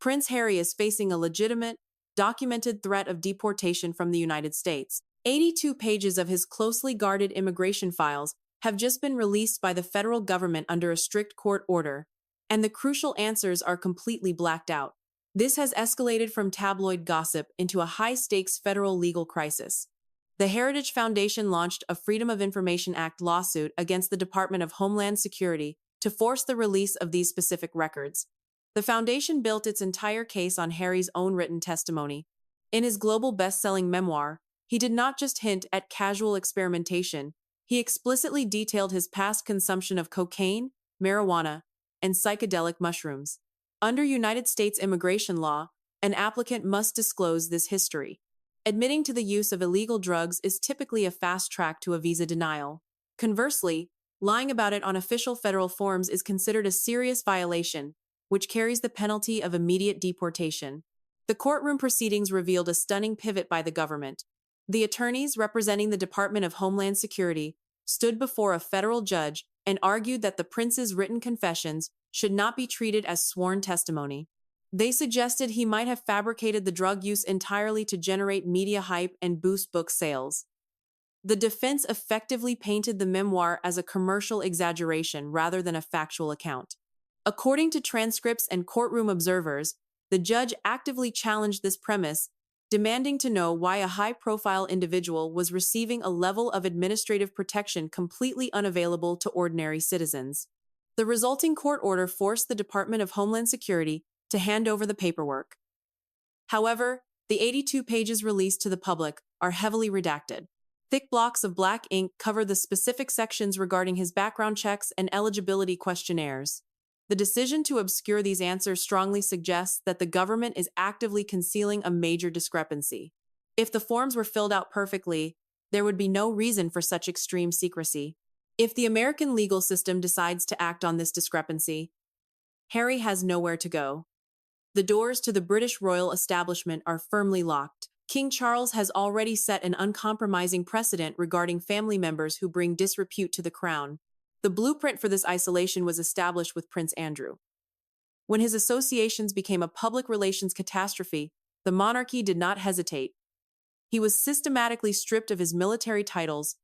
Prince Harry is facing a legitimate, documented threat of deportation from the United States. 82 pages of his closely guarded immigration files have just been released by the federal government under a strict court order, and the crucial answers are completely blacked out. This has escalated from tabloid gossip into a high-stakes federal legal crisis. The Heritage Foundation launched a Freedom of Information Act lawsuit against the Department of Homeland Security to force the release of these specific records. The foundation built its entire case on Harry's own written testimony. In his global best-selling memoir, he did not just hint at casual experimentation, he explicitly detailed his past consumption of cocaine, marijuana, and psychedelic mushrooms. Under United States immigration law, an applicant must disclose this history. Admitting to the use of illegal drugs is typically a fast track to a visa denial. Conversely, lying about it on official federal forms is considered a serious violation, which carries the penalty of immediate deportation. The courtroom proceedings revealed a stunning pivot by the government. The attorneys representing the Department of Homeland Security stood before a federal judge and argued that the prince's written confessions should not be treated as sworn testimony. They suggested he might have fabricated the drug use entirely to generate media hype and boost book sales. The defense effectively painted the memoir as a commercial exaggeration rather than a factual account. According to transcripts and courtroom observers, the judge actively challenged this premise, demanding to know why a high-profile individual was receiving a level of administrative protection completely unavailable to ordinary citizens. The resulting court order forced the Department of Homeland Security to hand over the paperwork. However, the 82 pages released to the public are heavily redacted. Thick blocks of black ink cover the specific sections regarding his background checks and eligibility questionnaires. The decision to obscure these answers strongly suggests that the government is actively concealing a major discrepancy. If the forms were filled out perfectly, there would be no reason for such extreme secrecy. If the American legal system decides to act on this discrepancy, Harry has nowhere to go. The doors to the British royal establishment are firmly locked. King Charles has already set an uncompromising precedent regarding family members who bring disrepute to the crown. The blueprint for this isolation was established with Prince Andrew. When his associations became a public relations catastrophe, the monarchy did not hesitate. He was systematically stripped of his military titles,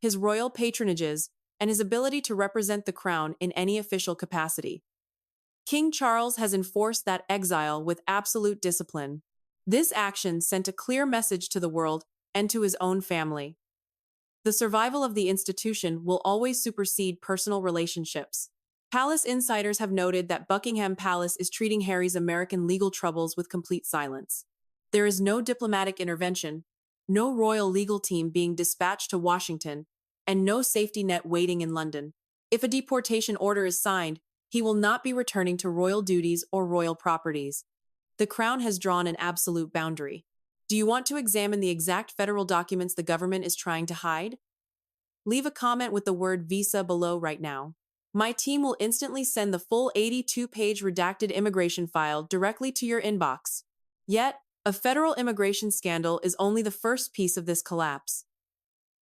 his royal patronages, and his ability to represent the crown in any official capacity. King Charles has enforced that exile with absolute discipline. This action sent a clear message to the world and to his own family. The survival of the institution will always supersede personal relationships. Palace insiders have noted that Buckingham Palace is treating Harry's American legal troubles with complete silence. There is no diplomatic intervention, no royal legal team being dispatched to Washington, and no safety net waiting in London. If a deportation order is signed, he will not be returning to royal duties or royal properties. The Crown has drawn an absolute boundary. Do you want to examine the exact federal documents the government is trying to hide? Leave a comment with the word visa below right now. My team will instantly send the full 82-page redacted immigration file directly to your inbox. Yet, a federal immigration scandal is only the first piece of this collapse.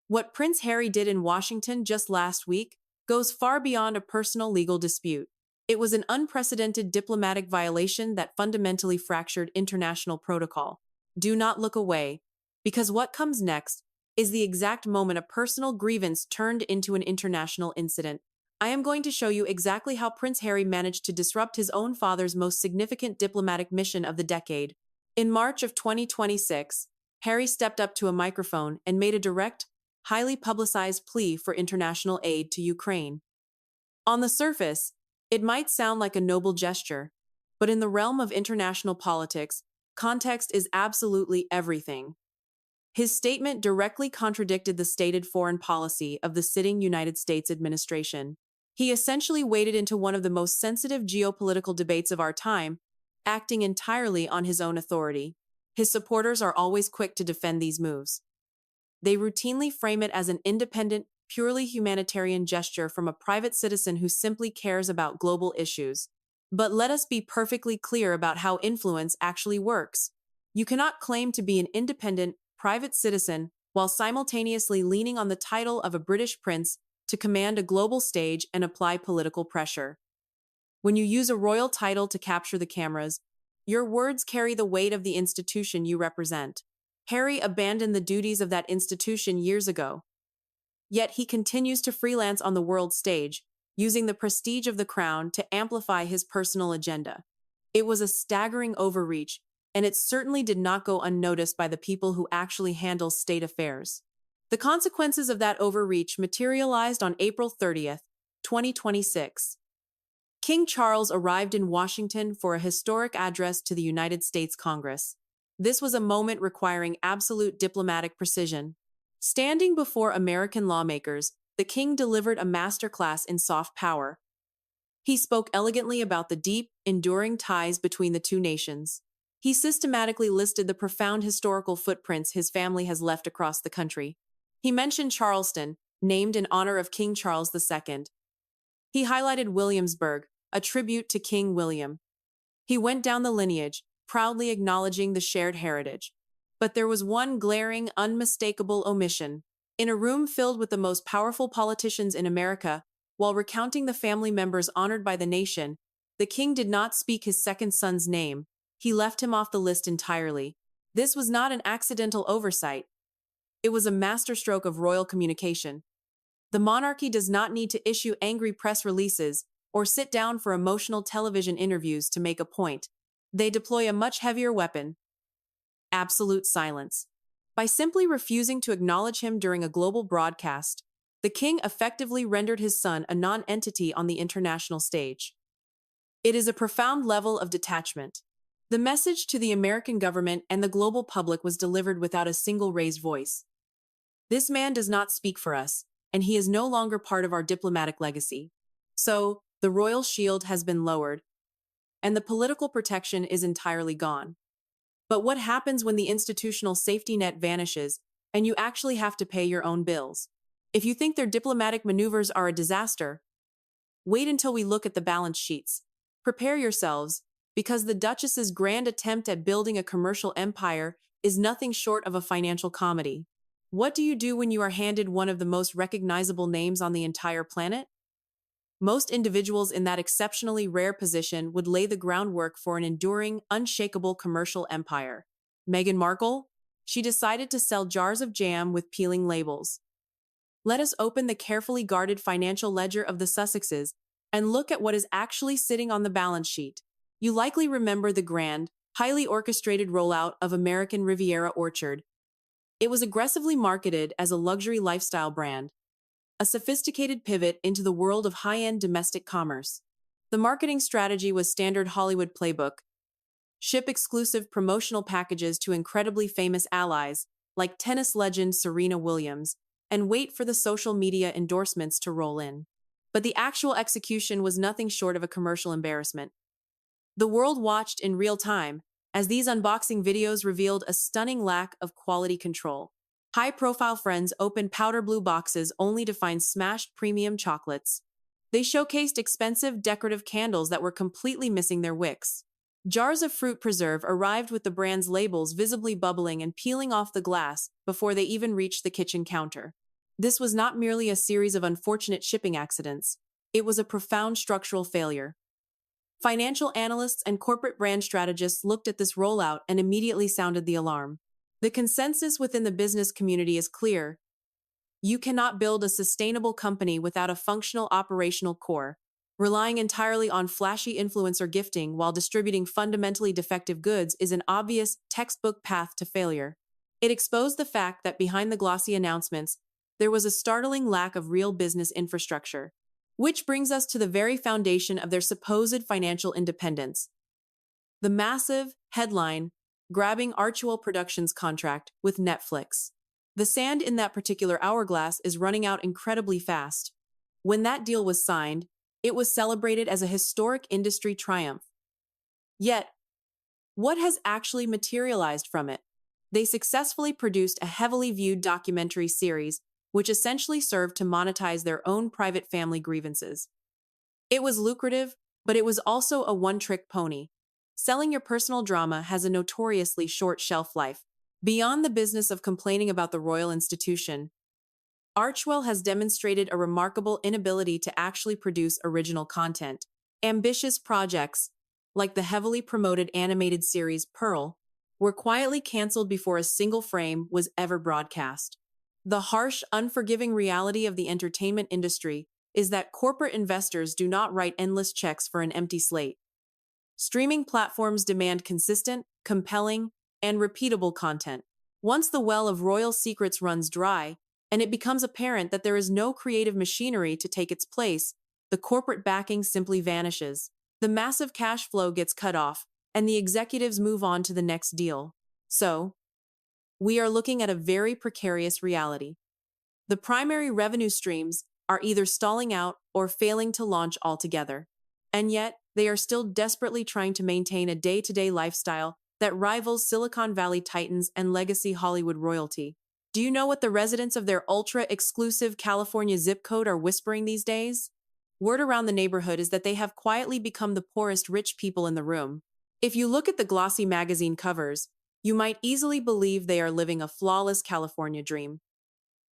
What Prince Harry did in Washington just last week goes far beyond a personal legal dispute. It was an unprecedented diplomatic violation that fundamentally fractured international protocol. Do not look away, because what comes next is the exact moment a personal grievance turned into an international incident. I am going to show you exactly how Prince Harry managed to disrupt his own father's most significant diplomatic mission of the decade. In March of 2026, Harry stepped up to a microphone and made a direct, highly publicized plea for international aid to Ukraine. On the surface, it might sound like a noble gesture, but in the realm of international politics, context is absolutely everything. His statement directly contradicted the stated foreign policy of the sitting United States administration. He essentially waded into one of the most sensitive geopolitical debates of our time, acting entirely on his own authority. His supporters are always quick to defend these moves. They routinely frame it as an independent, purely humanitarian gesture from a private citizen who simply cares about global issues. But let us be perfectly clear about how influence actually works. You cannot claim to be an independent, private citizen while simultaneously leaning on the title of a British prince to command a global stage and apply political pressure. When you use a royal title to capture the cameras, Your words carry the weight of the institution you represent. Harry abandoned the duties of that institution years ago. Yet he continues to freelance on the world stage, using the prestige of the crown to amplify his personal agenda. It was a staggering overreach, and it certainly did not go unnoticed by the people who actually handle state affairs. The consequences of that overreach materialized on April 30th, 2026. King Charles arrived in Washington for a historic address to the United States Congress. This was a moment requiring absolute diplomatic precision. Standing before American lawmakers, the king delivered a masterclass in soft power. He spoke elegantly about the deep, enduring ties between the two nations. He systematically listed the profound historical footprints his family has left across the country. He mentioned Charleston, named in honor of King Charles II. He highlighted Williamsburg, a tribute to King William. He went down the lineage, proudly acknowledging the shared heritage. But there was one glaring, unmistakable omission. In a room filled with the most powerful politicians in America, while recounting the family members honored by the nation, the king did not speak his second son's name. He left him off the list entirely. This was not an accidental oversight. It was a masterstroke of royal communication. The monarchy does not need to issue angry press releases or sit down for emotional television interviews to make a point. They deploy a much heavier weapon: absolute silence. By simply refusing to acknowledge him during a global broadcast, the king effectively rendered his son a non-entity on the international stage. It is a profound level of detachment. The message to the American government and the global public was delivered without a single raised voice. This man does not speak for us, and he is no longer part of our diplomatic legacy. So, the royal shield has been lowered, and the political protection is entirely gone. But what happens when the institutional safety net vanishes and you actually have to pay your own bills? If you think their diplomatic maneuvers are a disaster, wait until we look at the balance sheets. Prepare yourselves, because the Duchess's grand attempt at building a commercial empire is nothing short of a financial comedy. What do you do when you are handed one of the most recognizable names on the entire planet? Most individuals in that exceptionally rare position would lay the groundwork for an enduring, unshakable commercial empire. Meghan Markle? She decided to sell jars of jam with peeling labels. Let us open the carefully guarded financial ledger of the Sussexes and look at what is actually sitting on the balance sheet. You likely remember the grand, highly orchestrated rollout of American Riviera Orchard. It was aggressively marketed as a luxury lifestyle brand, a sophisticated pivot into the world of high-end domestic commerce. The marketing strategy was standard Hollywood playbook: ship exclusive promotional packages to incredibly famous allies, like tennis legend Serena Williams, and wait for the social media endorsements to roll in. But the actual execution was nothing short of a commercial embarrassment. The world watched in real time, as these unboxing videos revealed a stunning lack of quality control. High-profile friends opened powder blue boxes only to find smashed premium chocolates. They showcased expensive decorative candles that were completely missing their wicks. Jars of fruit preserve arrived with the brand's labels visibly bubbling and peeling off the glass before they even reached the kitchen counter. This was not merely a series of unfortunate shipping accidents. It was a profound structural failure. Financial analysts and corporate brand strategists looked at this rollout and immediately sounded the alarm. The consensus within the business community is clear. You cannot build a sustainable company without a functional operational core. Relying entirely on flashy influencer gifting while distributing fundamentally defective goods is an obvious, textbook path to failure. It exposed the fact that behind the glossy announcements, there was a startling lack of real business infrastructure. Which brings us to the very foundation of their supposed financial independence: the massive, headline-grabbing Archewell Productions contract with Netflix. The sand in that particular hourglass is running out incredibly fast. When that deal was signed, it was celebrated as a historic industry triumph. Yet, what has actually materialized from it? They successfully produced a heavily viewed documentary series which essentially served to monetize their own private family grievances. It was lucrative, but it was also a one-trick pony. Selling your personal drama has a notoriously short shelf life. Beyond the business of complaining about the royal institution, Archewell has demonstrated a remarkable inability to actually produce original content. Ambitious projects, like the heavily promoted animated series Pearl, were quietly canceled before a single frame was ever broadcast. The harsh, unforgiving reality of the entertainment industry is that corporate investors do not write endless checks for an empty slate. Streaming platforms demand consistent, compelling, and repeatable content. Once the well of royal secrets runs dry, and it becomes apparent that there is no creative machinery to take its place, the corporate backing simply vanishes. The massive cash flow gets cut off, and the executives move on to the next deal. So, we are looking at a very precarious reality. The primary revenue streams are either stalling out or failing to launch altogether. And yet, they are still desperately trying to maintain a day-to-day lifestyle that rivals Silicon Valley titans and legacy Hollywood royalty. Do you know what the residents of their ultra-exclusive California zip code are whispering these days? Word around the neighborhood is that they have quietly become the poorest rich people in the room. If you look at the glossy magazine covers, you might easily believe they are living a flawless California dream,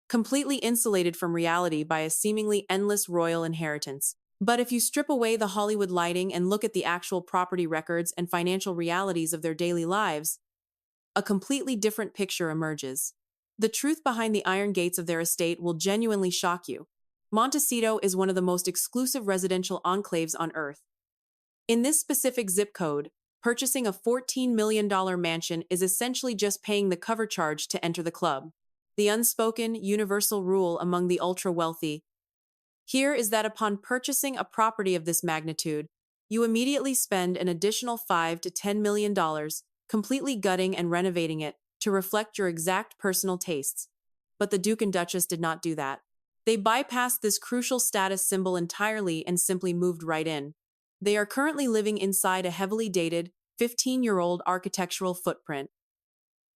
completely insulated from reality by a seemingly endless royal inheritance. But if you strip away the Hollywood lighting and look at the actual property records and financial realities of their daily lives, a completely different picture emerges. The truth behind the iron gates of their estate will genuinely shock you. Montecito is one of the most exclusive residential enclaves on Earth. In this specific zip code, purchasing a $14 million mansion is essentially just paying the cover charge to enter the club. The unspoken, universal rule among the ultra-wealthy here is that upon purchasing a property of this magnitude, you immediately spend an additional $5 to $10 million completely gutting and renovating it to reflect your exact personal tastes. But the Duke and Duchess did not do that. They bypassed this crucial status symbol entirely and simply moved right in. They are currently living inside a heavily dated, 15-year-old architectural footprint,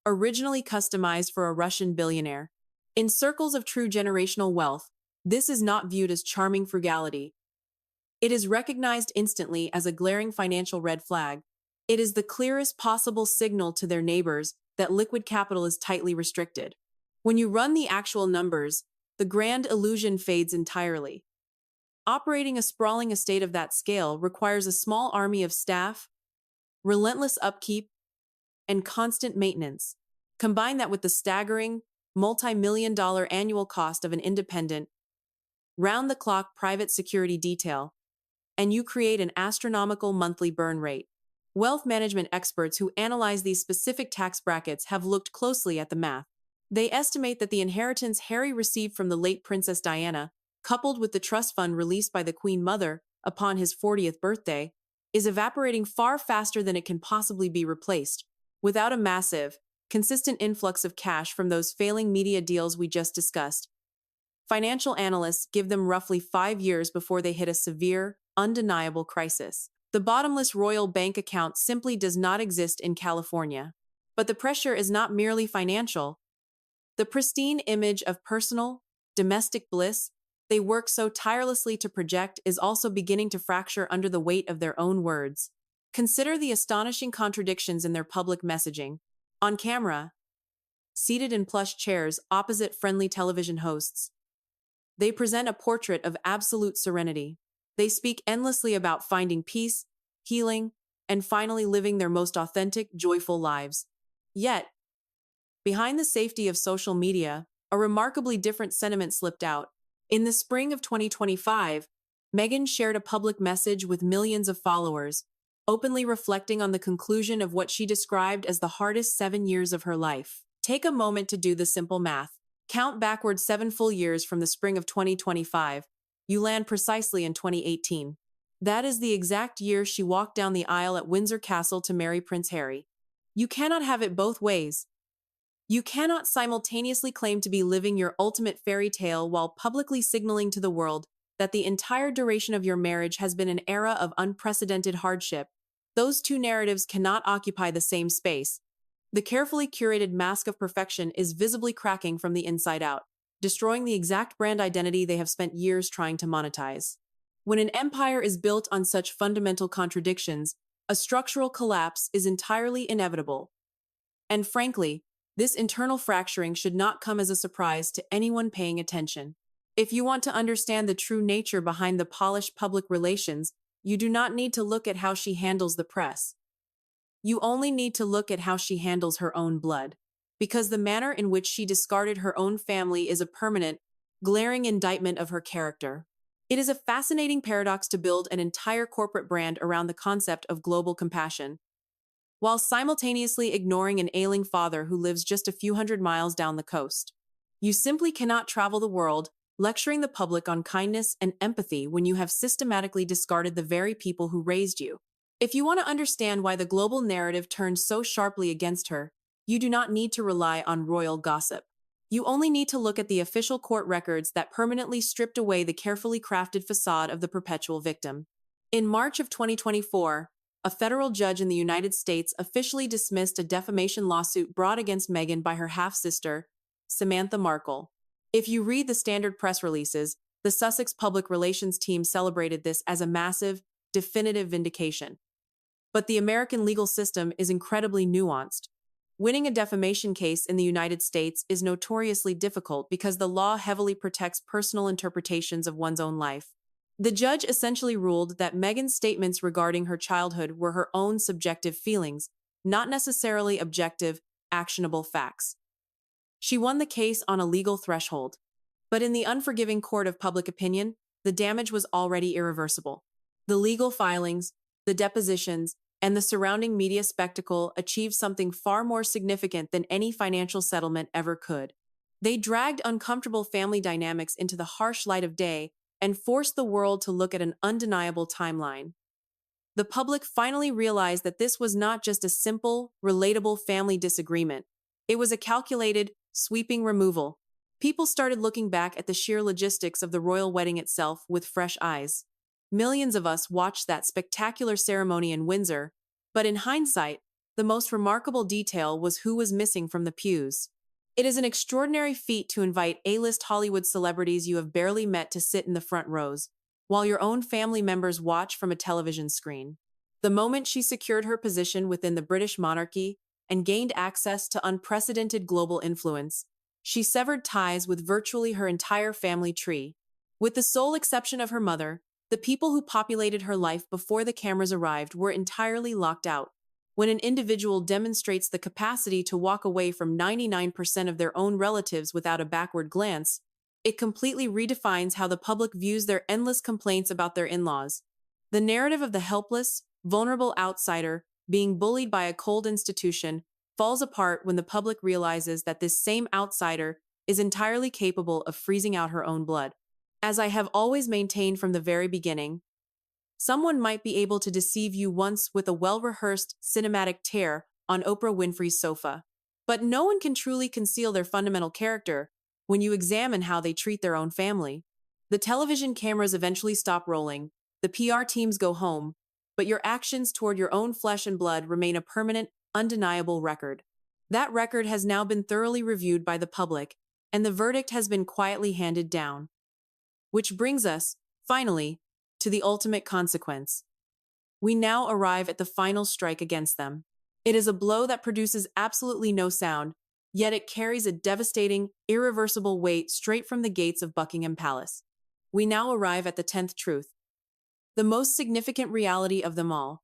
originally customized for a Russian billionaire. In circles of true generational wealth, this is not viewed as charming frugality. It is recognized instantly as a glaring financial red flag. It is the clearest possible signal to their neighbors that liquid capital is tightly restricted. When you run the actual numbers, the grand illusion fades entirely. Operating a sprawling estate of that scale requires a small army of staff, relentless upkeep, and constant maintenance. Combine that with the staggering, multi-million-dollar annual cost of an independent, round-the-clock private security detail, and you create an astronomical monthly burn rate. Wealth management experts who analyze these specific tax brackets have looked closely at the math. They estimate that the inheritance Harry received from the late Princess Diana, coupled with the trust fund released by the Queen Mother upon his 40th birthday, is evaporating far faster than it can possibly be replaced. Without a massive, consistent influx of cash from those failing media deals we just discussed, financial analysts give them roughly 5 years before they hit a severe, undeniable crisis. The bottomless royal bank account simply does not exist in California. But the pressure is not merely financial. The pristine image of personal, domestic bliss they work so tirelessly to project is also beginning to fracture under the weight of their own words. Consider the astonishing contradictions in their public messaging. On camera, seated in plush chairs opposite friendly television hosts, they present a portrait of absolute serenity. They speak endlessly about finding peace, healing, and finally living their most authentic, joyful lives. Yet, behind the safety of social media, a remarkably different sentiment slipped out. In the spring of 2025, Meghan shared a public message with millions of followers, openly reflecting on the conclusion of what she described as the hardest 7 years of her life. Take a moment to do the simple math. Count backward 7 full years from the spring of 2025. You land precisely in 2018. That is the exact year she walked down the aisle at Windsor Castle to marry Prince Harry. You cannot have it both ways. You cannot simultaneously claim to be living your ultimate fairy tale while publicly signaling to the world that the entire duration of your marriage has been an era of unprecedented hardship. Those two narratives cannot occupy the same space. The carefully curated mask of perfection is visibly cracking from the inside out, destroying the exact brand identity they have spent years trying to monetize. When an empire is built on such fundamental contradictions, a structural collapse is entirely inevitable. And frankly, this internal fracturing should not come as a surprise to anyone paying attention. If you want to understand the true nature behind the polished public relations, you do not need to look at how she handles the press. You only need to look at how she handles her own blood. Because the manner in which she discarded her own family is a permanent, glaring indictment of her character. It is a fascinating paradox to build an entire corporate brand around the concept of global compassion, while simultaneously ignoring an ailing father who lives just a few hundred miles down the coast. You simply cannot travel the world lecturing the public on kindness and empathy when you have systematically discarded the very people who raised you. If you want to understand why the global narrative turned so sharply against her, you do not need to rely on royal gossip. You only need to look at the official court records that permanently stripped away the carefully crafted facade of the perpetual victim. In March of 2024, a federal judge in the United States officially dismissed a defamation lawsuit brought against Meghan by her half-sister, Samantha Markle. If you read the standard press releases, the Sussex public relations team celebrated this as a massive, definitive vindication. But the American legal system is incredibly nuanced. Winning a defamation case in the United States is notoriously difficult because the law heavily protects personal interpretations of one's own life. The judge essentially ruled that Meghan's statements regarding her childhood were her own subjective feelings, not necessarily objective, actionable facts. She won the case on a legal threshold. But in the unforgiving court of public opinion, the damage was already irreversible. The legal filings, the depositions, and the surrounding media spectacle achieved something far more significant than any financial settlement ever could. They dragged uncomfortable family dynamics into the harsh light of day and forced the world to look at an undeniable timeline. The public finally realized that this was not just a simple, relatable family disagreement. It was a calculated, sweeping removal. People started looking back at the sheer logistics of the royal wedding itself with fresh eyes. Millions of us watched that spectacular ceremony in Windsor, but in hindsight, the most remarkable detail was who was missing from the pews. It is an extraordinary feat to invite A-list Hollywood celebrities you have barely met to sit in the front rows, while your own family members watch from a television screen. The moment she secured her position within the British monarchy and gained access to unprecedented global influence, she severed ties with virtually her entire family tree. With the sole exception of her mother, the people who populated her life before the cameras arrived were entirely locked out. When an individual demonstrates the capacity to walk away from 99% of their own relatives without a backward glance, it completely redefines how the public views their endless complaints about their in-laws. The narrative of the helpless, vulnerable outsider being bullied by a cold institution falls apart when the public realizes that this same outsider is entirely capable of freezing out her own blood. As I have always maintained from the very beginning, someone might be able to deceive you once with a well-rehearsed cinematic tear on Oprah Winfrey's sofa. But no one can truly conceal their fundamental character when you examine how they treat their own family. The television cameras eventually stop rolling, the PR teams go home, but your actions toward your own flesh and blood remain a permanent, undeniable record. That record has now been thoroughly reviewed by the public, and the verdict has been quietly handed down. Which brings us, finally, to the ultimate consequence. We now arrive at the final strike against them. It is a blow that produces absolutely no sound, yet it carries a devastating, irreversible weight straight from the gates of Buckingham Palace. We now arrive at the 10th truth, the most significant reality of them all.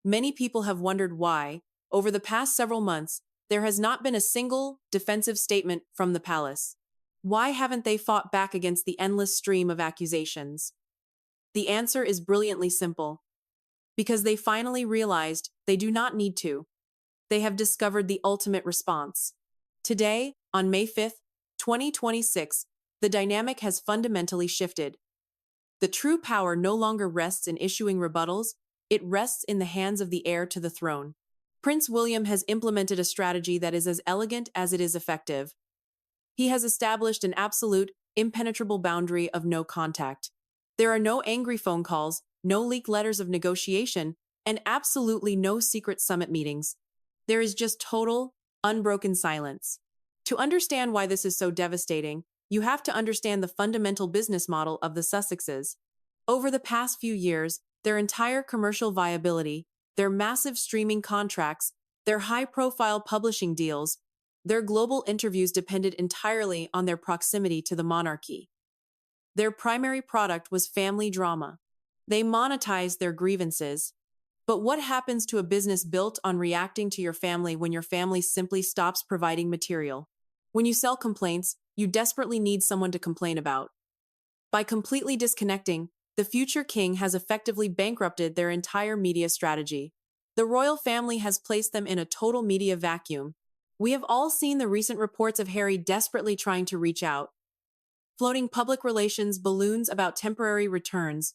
Many people have wondered why, over the past several months, there has not been a single defensive statement from the palace. Why haven't they fought back against the endless stream of accusations? The answer is brilliantly simple. Because they finally realized they do not need to. They have discovered the ultimate response. Today, on May 5th, 2026, the dynamic has fundamentally shifted. The true power no longer rests in issuing rebuttals, it rests in the hands of the heir to the throne. Prince William has implemented a strategy that is as elegant as it is effective. He has established an absolute, impenetrable boundary of no contact. There are no angry phone calls, no leaked letters of negotiation, and absolutely no secret summit meetings. There is just total, unbroken silence. To understand why this is so devastating, you have to understand the fundamental business model of the Sussexes. Over the past few years, their entire commercial viability, their massive streaming contracts, their high-profile publishing deals, their global interviews depended entirely on their proximity to the monarchy. Their primary product was family drama. They monetize their grievances. But what happens to a business built on reacting to your family when your family simply stops providing material? When you sell complaints, you desperately need someone to complain about. By completely disconnecting, the future king has effectively bankrupted their entire media strategy. The royal family has placed them in a total media vacuum. We have all seen the recent reports of Harry desperately trying to reach out, floating public relations balloons about temporary returns,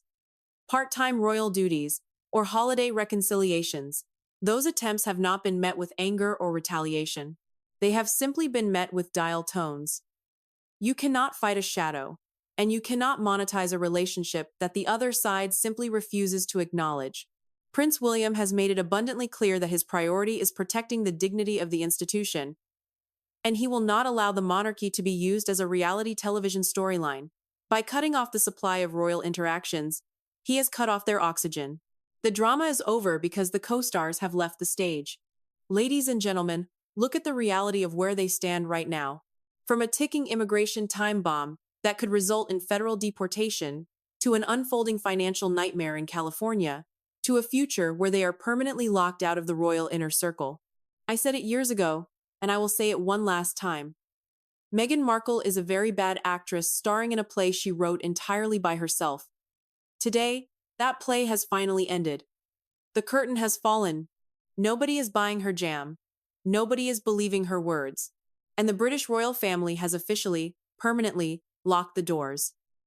part-time royal duties, or holiday reconciliations. Those attempts have not been met with anger or retaliation. They have simply been met with dial tones. You cannot fight a shadow, and you cannot monetize a relationship that the other side simply refuses to acknowledge. Prince William has made it abundantly clear that his priority is protecting the dignity of the institution, and he will not allow the monarchy to be used as a reality television storyline. By cutting off the supply of royal interactions, he has cut off their oxygen. The drama is over because the co-stars have left the stage. Ladies and gentlemen, look at the reality of where they stand right now. From a ticking immigration time bomb that could result in federal deportation, to an unfolding financial nightmare in California, to a future where they are permanently locked out of the royal inner circle. I said it years ago, and I will say it one last time. Meghan Markle is a very bad actress starring in a play she wrote entirely by herself. Today, that play has finally ended. The curtain has fallen. Nobody is buying her jam. Nobody is believing her words. And the British royal family has officially, permanently, locked the doors.